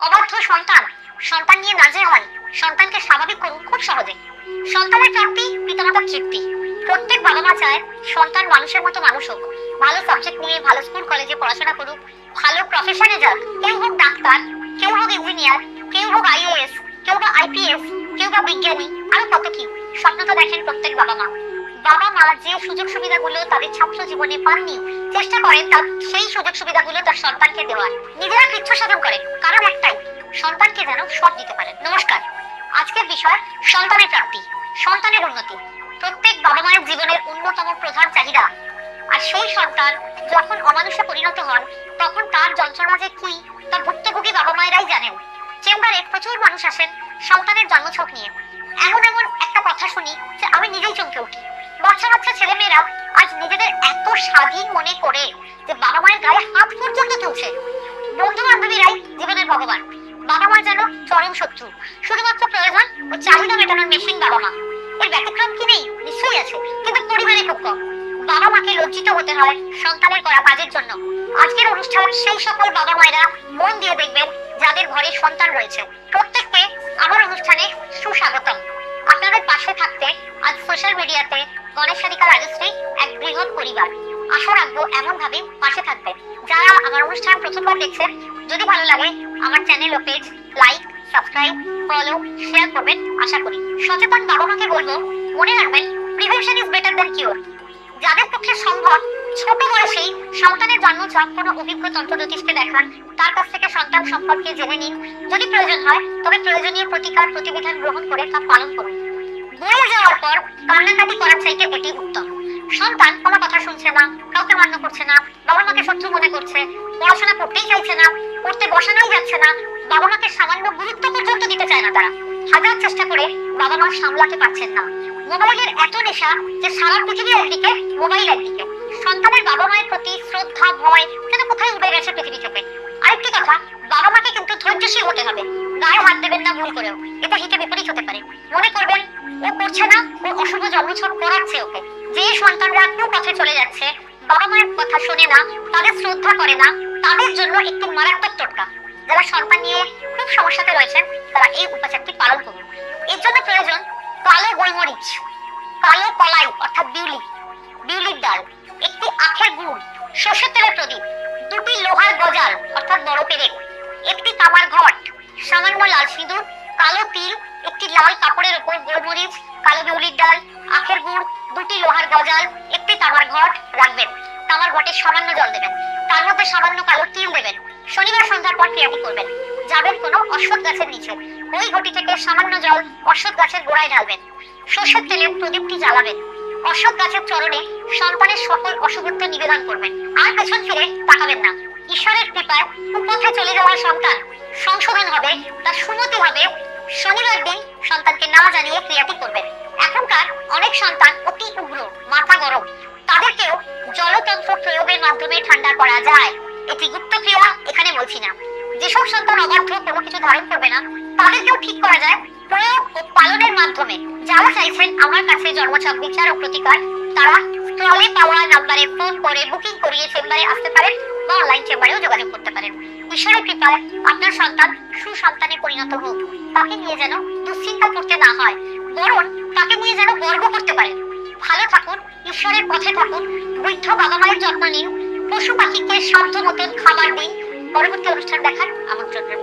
অবাধ্য সন্তান, সন্তান নিয়ে নাজেহাল হয়। সন্তানকে স্বাভাবিক করুন খুব সহজে। সন্তানের প্রাপ্তি পিতামাতার তৃপ্তি। প্রত্যেক বাবা মা চায় সন্তান মানুষের মতো মানুষ হোক, ভালো সাবজেক্ট নিয়ে ভালো স্কুল কলেজে পড়াশোনা করুক, ভালো প্রফেশনে যাক। কেউ হোক ডাক্তার, কেউ হোক ইঞ্জিনিয়ার, কেউ হোক আইএএস, কেউ বা আইপিএস, কেউ বা বিজ্ঞানী, আরো কত কি স্বপ্ন তো দেখেন প্রত্যেক বাবা মা। বাবা মা যে সুযোগ সুবিধাগুলো তাদের ছাত্র জীবনে পাননি, চেষ্টা করেন তার সেই সুযোগ সুবিধাগুলো তার সন্তানকে দেওয়ার। নিজেরা কৃচ্ছ সাধন করেন, কারণ একটাই, সন্তানকে যেন সৎ দিতে পারেন। নমস্কার, আজকের বিষয় সন্তানের প্রাপ্তি, সন্তানের উন্নতি। প্রত্যেক বাবা মায়ের জীবনের অন্যতম প্রধান চাহিদা। আর সেই সন্তান যখন অমানুষে পরিণত হন, তখন তার যন্ত্রণা যে কি তা ভুক্তভোগী বাবা মায়েরাই জানেন। চেম্বারে প্রচুর মানুষ আসেন সন্তানের জন্মছক নিয়ে। এমন এমন একটা কথা শুনি যে আমি নিজেই চমকে উঠি। বাচ্চা বাচ্চা ছেলে মেয়েরা আজ নিজেদের এত স্বাধীন মনে করে যে বাবা মায়ের গায়ে হাত পর্যন্ত তুলছে। বন্ধু বান্ধবীরাই জীবনের ভগবান, বাবা মা যেন চরম শত্রু। শুধুমাত্র প্রয়োজন ও চাহিদা মেটানোর মেশিন বাবা মা। এর ব্যতিক্রম কি নেই? নিশ্চয়ই আছে, কিন্তু পরিমাণে খুব কম। বাবা মাকে লজ্জিত হতে হয় সন্তানের করা কাজের জন্য। আজকের অনুষ্ঠান সেই সকল বাবা মায়েরা মন দিয়ে দেখবেন যাদের ঘরে সন্তান রয়েছে। প্রত্যেককে আমার অনুষ্ঠানে সুস্বাগতম। আপনাদের পাশে থাকতে আজ সোশ্যাল মিডিয়াতে গণেশ সাধিকা রাজশ্রী এক বৃহৎ পরিবার। আশা রাখবো এমন ভাবে পাশে থাকবেন। যারা আমার অনুষ্ঠান প্রথমবার দেখছেন, যদি ভালো লাগে আমার চ্যানেল ও page like, subscribe, follow, share করবেন আশা করি। সচেতন বাবা মাকে বলবো, মনে রাখবেন prevention is better than cure. যাদের পক্ষে সম্ভব ছোট বয়সেই সন্তানের জন্মছক কোনো অভিজ্ঞ তন্ত্রজ্যোতিষকে দেখান, তার কাছ থেকে সন্তান সম্পর্কে জেনে নিন। যদি প্রয়োজন হয় তবে প্রয়োজনীয় প্রতিকার প্রতিবিধান গ্রহণ করে তা পালন করুন। বয়ে যাওয়ার পর কান্নাকাটি করার চাইতে এটি উত্তম। সন্তান কোনো কথা শুনছে না, কাউকে মান্য করছে না, বাবা মাকে শত্রু মনে করছে, পড়াশোনা করতেই চাইছে না, পড়তে বসানোই যাচ্ছে না, বাবা মাকে সামান্য গুরুত্ব পর্যন্ত দিতে চায় না। তারা হাজার চেষ্টা করে বাবা মা সামলাতে পারছেন না। মোবাইলের এত নেশা যে সারা পৃথিবী একদিকে, মোবাইল একদিকে। সন্তানের বাবা মায়ের প্রতি শ্রদ্ধা ভয় যেন কোথায় উঠে গেছে পৃথিবী থেকে। আরেকটি কথা, বাবা মাকে কিন্তু ধৈর্যশীল হতে হবে। গায়ে হাত দেবেন না ভুল করেও, এটা হিতে বিপরীত হতে পারে। মনে করবেন ও করছে না, ও অশুভ জন্মছক করাচ্ছে ওকে। যে সন্তানরা কেউ পথে চলে যাচ্ছে, বাবা মায়ের কথা শোনে না, তাদের শ্রদ্ধা করে না, তাদের জন্য একটু মারাত্মক টোটকা। যারা সন্তান নিয়ে খুব সমস্যাতে রয়েছেন তারা এই উপাচারটি পালন করুন। এর জন্য প্রয়োজন কালো গোলমরিচ, কালো কলাই অর্থাৎ বিউলির ডাল, একটি আখের গুড়, সর্ষের তেলের প্রদীপ, দুটি লোহার গজাল অর্থাৎ বড় পেরেক, একটি তামার ঘট, সামান্য লাল সিঁদুর, কালো তিল, একটি লাল কাপড়ের উপর গোলমরিচ, কালো বিউলির ডাল, আখের গুড়, দুটি লোহার গজাল, একটি তামার ঘট রাখবেন। তামার ঘটে সামান্য জল দেবেন, তার মধ্যে সামান্য কালো তিল দেবেন। শনিবার সন্ধ্যার পর ক্রিয়াটি করবেন। যাবেন কোনো অশ্বত্থ গাছের নিচে, ওই ঘটি থেকে সামান্য জল অশ্বত্থ গাছের গোড়ায় ঢালবেন। সর্ষের তেলে প্রদীপটি জ্বালাবেন। অশ্বত্থ গাছের চরণে সন্তানের সকল অশুভত্ব নিবেদন করবেন। আর পেছন ফিরে তাকাবেন না। ঈশ্বরের কৃপায় কুপথে চলে যাওয়া সন্তান সংশোধন হবে, তার সুমতি হবে। শনিবার দিন সন্তানকে না জানিয়ে ক্রিয়াটি করবেন। এখনকার অনেক সন্তান অতি উগ্র, মাথা গরম, তাদেরকেও জলতন্ত্র প্রয়োগের মাধ্যমে ঠান্ডা করা যায়। এটি গুপ্ত ক্রিয়া, এখানে বলছি না। যেসব সন্তান অবাধ্য, কোনো কিছু ধারণ করবে না, তাদেরকেও ঠিক করা যায় প্রয়োগ ও পালনের মাধ্যমে। যারা চাইছেন আমার কাছে জন্মছক বিচার ও প্রতিকার, তারা স্ক্রলে পাওয়া নাম্বারে ফোন করে বুকিং করিয়ে চেম্বারে আসতে পারেন বা অনলাইন চেম্বারেও যোগাযোগ করতে পারেন। ঈশ্বরের কৃপায় আপনার সন্তান সুসন্তানে পরিণত হোক। তাকে নিয়ে যেন দুশ্চিন্তা করতে না হয়, বরং তাকে নিয়ে যেন গর্ব করতে পারেন। ভালো থাকুন, ঈশ্বরের পথে থাকুন, বৃদ্ধ বাবা মায়ের যত্ন নিন, পশু পাখিকে সাধ্য মতন খাবার দিন। পরবর্তী অনুষ্ঠান দেখার আমন্ত্রণ।